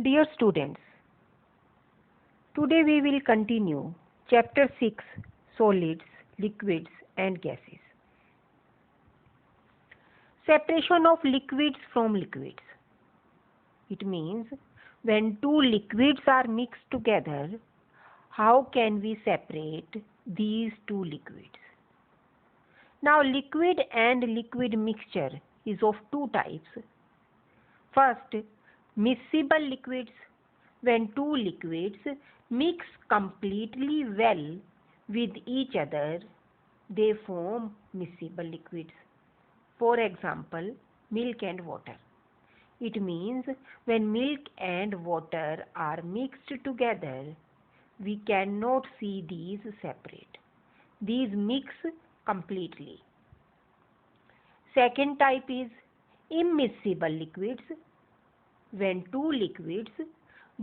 Dear students, today we will continue Chapter 6 Solids, Liquids and Gases. Separation of liquids from liquids. It means when two liquids are mixed together, how can we separate these two liquids? Now, liquid and liquid mixture is of two types. First, miscible liquids. When two liquids mix completely well with each other, they form miscible liquids. For example, milk and water. It means when milk and water are mixed together, we cannot see these separate. These mix completely. Second type is immiscible liquids. When two liquids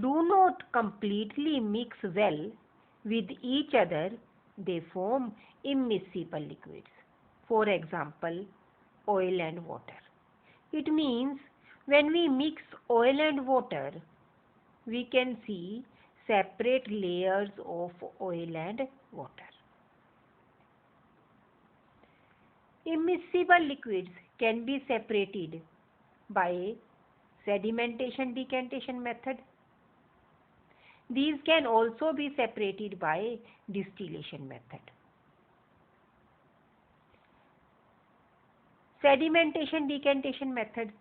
do not completely mix well with each other, they form immiscible liquids. For example, oil and water. It means when we mix oil and water, we can see separate layers of oil and water. Immiscible liquids can be separated by sedimentation decantation method. These can also be separated by distillation method. Sedimentation decantation method.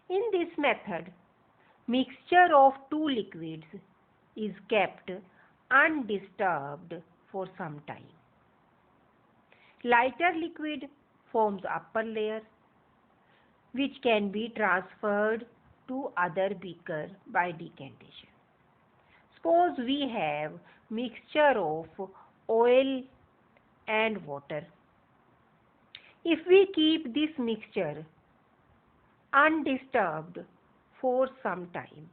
In this method, mixture of two liquids is kept undisturbed for some time. Lighter liquid forms upper layer, which can be transferred to other beaker by decantation. Suppose we have mixture of oil and water. If we keep this mixture undisturbed for some time,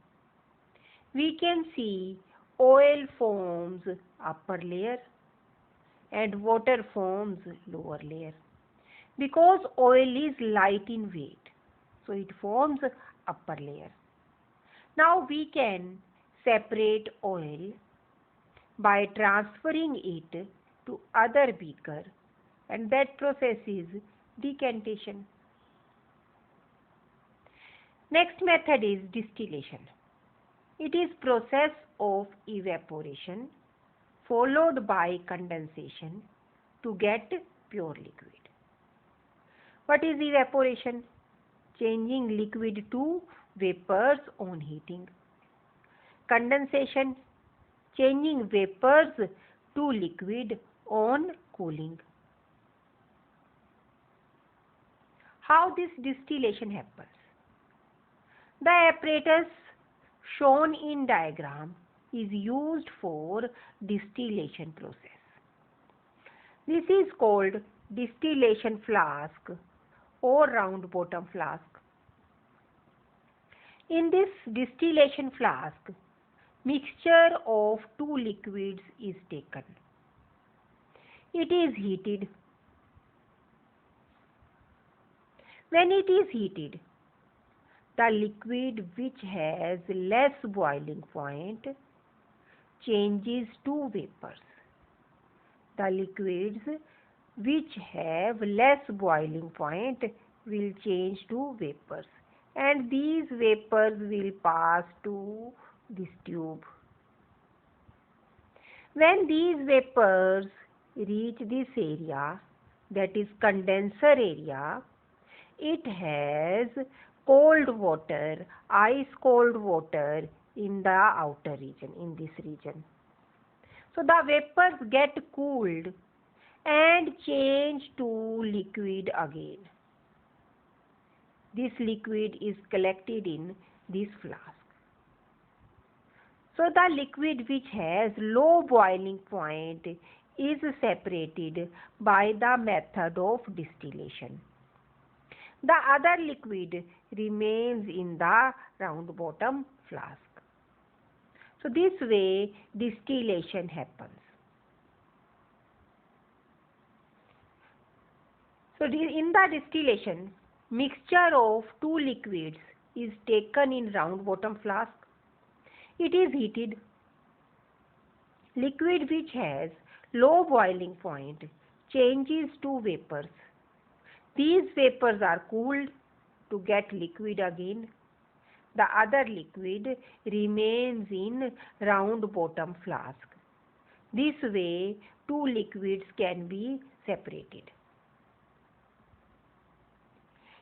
we can see oil forms upper layer and water forms lower layer. Because oil is light in weight, so it forms upper layer. Now we can separate oil by transferring it to other beaker, and that process is decantation. Next method is distillation. It is process of evaporation followed by condensation to get pure liquid. What is evaporation? Changing liquid to vapors on heating. Condensation, changing vapors to liquid on cooling. How this distillation happens? The apparatus shown in diagram is used for distillation process. This is called distillation flask or round bottom flask. In this distillation flask, mixture of two liquids is taken. It is heated. When it is heated, the liquid which has less boiling point changes to vapors. The liquids which have less boiling point will change to vapors, and these vapors will pass to this tube. When these vapors reach this area, that is condenser area, it has cold water, ice cold water in the outer region, in this region. So the vapors get cooled and change to liquid again. This liquid is collected in this flask. So the liquid which has low boiling point is separated by the method of distillation. The other liquid remains in the round bottom flask. So this way distillation happens. So in the distillation, mixture of two liquids is taken in round bottom flask. It is heated. Liquid which has low boiling point changes to vapors. These vapors are cooled to get liquid again. The other liquid remains in round bottom flask. This way, two liquids can be separated.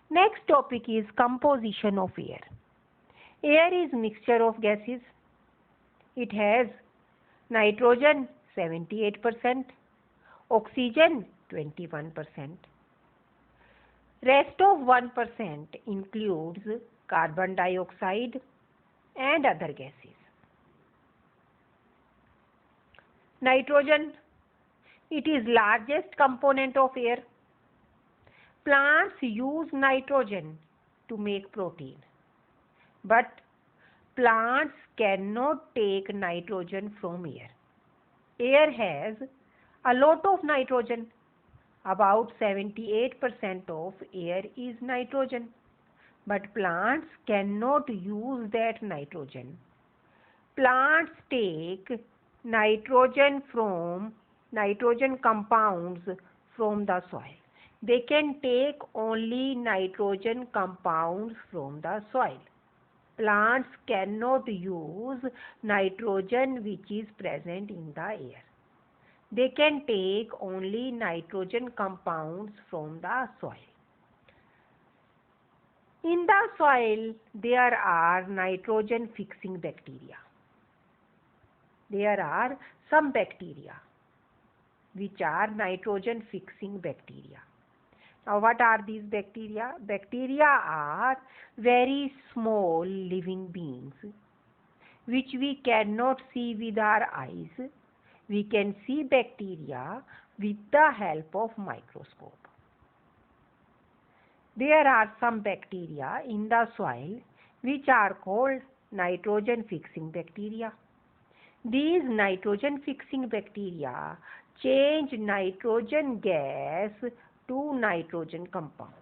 Next topic is composition of air. Air is mixture of gases. It has nitrogen 78%, oxygen 21%. Rest of 1% includes carbon dioxide and other gases. Nitrogen, it is largest component of air. Plants use nitrogen to make protein, but plants cannot take nitrogen from air. Air has a lot of nitrogen. About 78% of air is nitrogen, but plants cannot use that nitrogen. Plants take nitrogen compounds from the soil. They can take only nitrogen compounds from the soil. Plants cannot use nitrogen which is present in the air. They can take only nitrogen compounds from the soil. In the soil, there are nitrogen fixing bacteria. There are some bacteria which are nitrogen fixing bacteria. Now, what are these bacteria? Bacteria are very small living beings which we cannot see with our eyes. We can see bacteria with the help of microscope. There are some bacteria in the soil which are called nitrogen fixing bacteria. These nitrogen fixing bacteria change nitrogen gas to nitrogen compounds.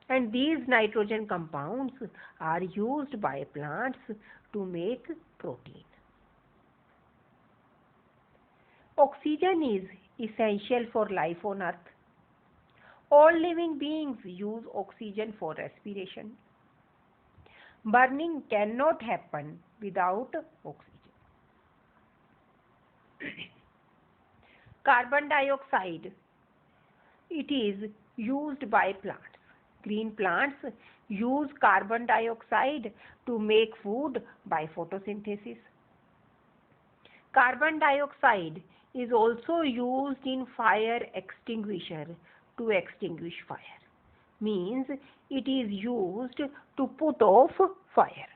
And these nitrogen compounds are used by plants to make protein. Oxygen is essential for life on earth. All living beings use oxygen for respiration. Burning cannot happen without oxygen. Carbon dioxide, it is used by plants. Green plants use carbon dioxide to make food by photosynthesis. Carbon dioxide is also used in fire extinguisher to extinguish fire. Means it is used to put off fire.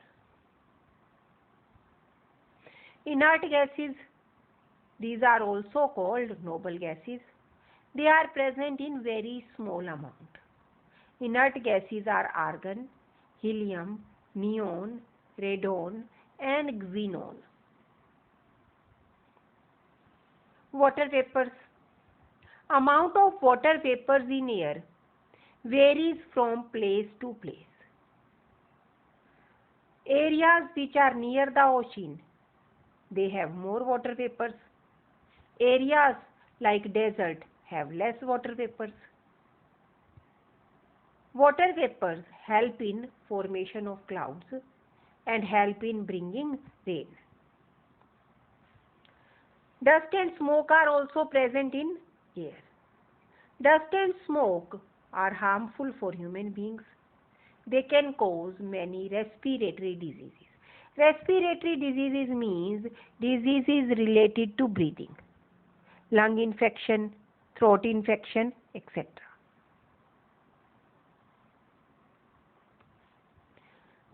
Inert gases, these are also called noble gases. They are present in very small amount. Inert gases are argon, helium, neon, radon and xenon. Water vapors. Amount of water vapors in air varies from place to place. Areas which are near the ocean, they have more water vapors. Areas like desert have less water vapors. Water vapors help in formation of clouds and help in bringing rain. Dust and smoke are also present in air. Dust and smoke are harmful for human beings. They can cause many respiratory diseases. Respiratory diseases means diseases related to breathing, lung infection, throat infection, etc.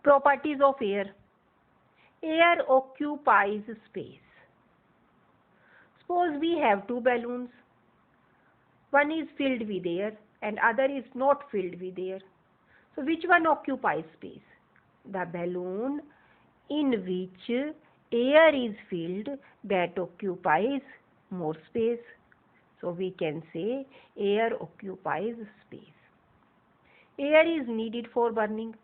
Properties of air. Air occupies space. Suppose we have two balloons. One is filled with air and other is not filled with air. So which one occupies space? The balloon in which air is filled, that occupies more space. So we can say air occupies space. Air is needed for burning.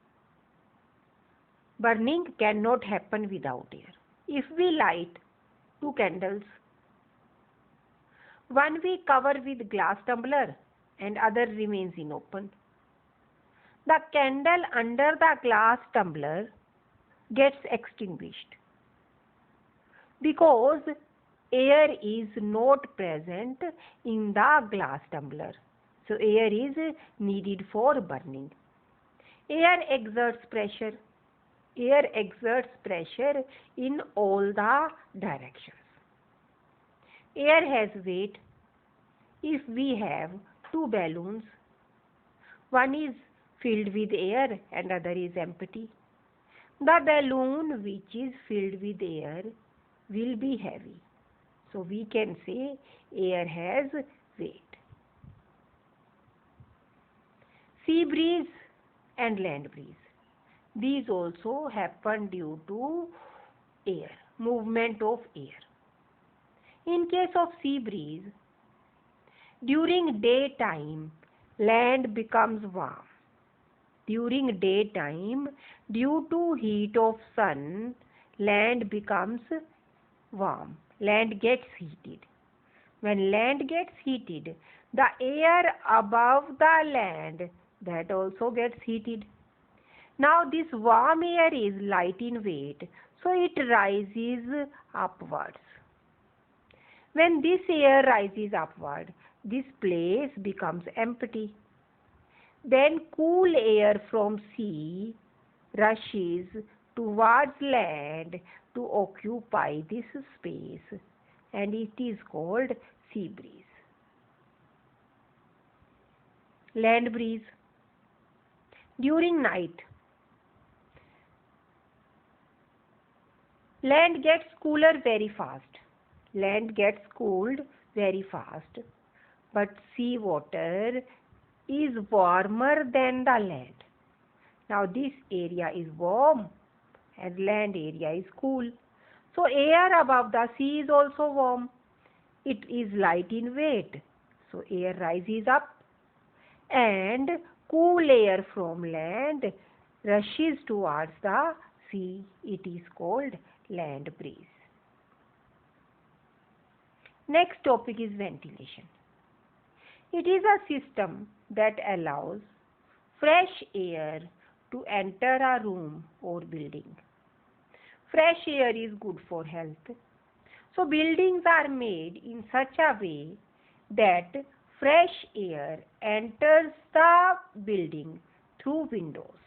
Burning cannot happen without air. If we light 2 candles, one we cover with glass tumbler and other remains in open. The candle under the glass tumbler gets extinguished because air is not present in the glass tumbler. So air is needed for burning. Air exerts pressure. Air exerts pressure in all the directions. Air has weight. If we have 2 balloons, one is filled with air and other is empty, the balloon which is filled with air will be heavy. So we can say air has weight. Sea breeze and land breeze. These also happen due to air, movement of air. In case of sea breeze, during daytime, land becomes warm. During daytime, due to heat of sun, land becomes warm. Land gets heated. When land gets heated, the air above the land, that also gets heated. Now this warm air is light in weight, so it rises upwards. When this air rises upward, this place becomes empty. Then cool air from sea rushes towards land to occupy this space, and it is called sea breeze. Land breeze. During night, land gets cooler very fast. Land gets cooled very fast, but sea water is warmer than the land. Now this area is warm and land area is cool. So air above the sea is also warm. It is light in weight. So air rises up and cool air from land rushes towards the sea. It is called land breeze. Next topic is ventilation. It is a system that allows fresh air to enter a room or building. Fresh air is good for health. So buildings are made in such a way that fresh air enters the building through windows.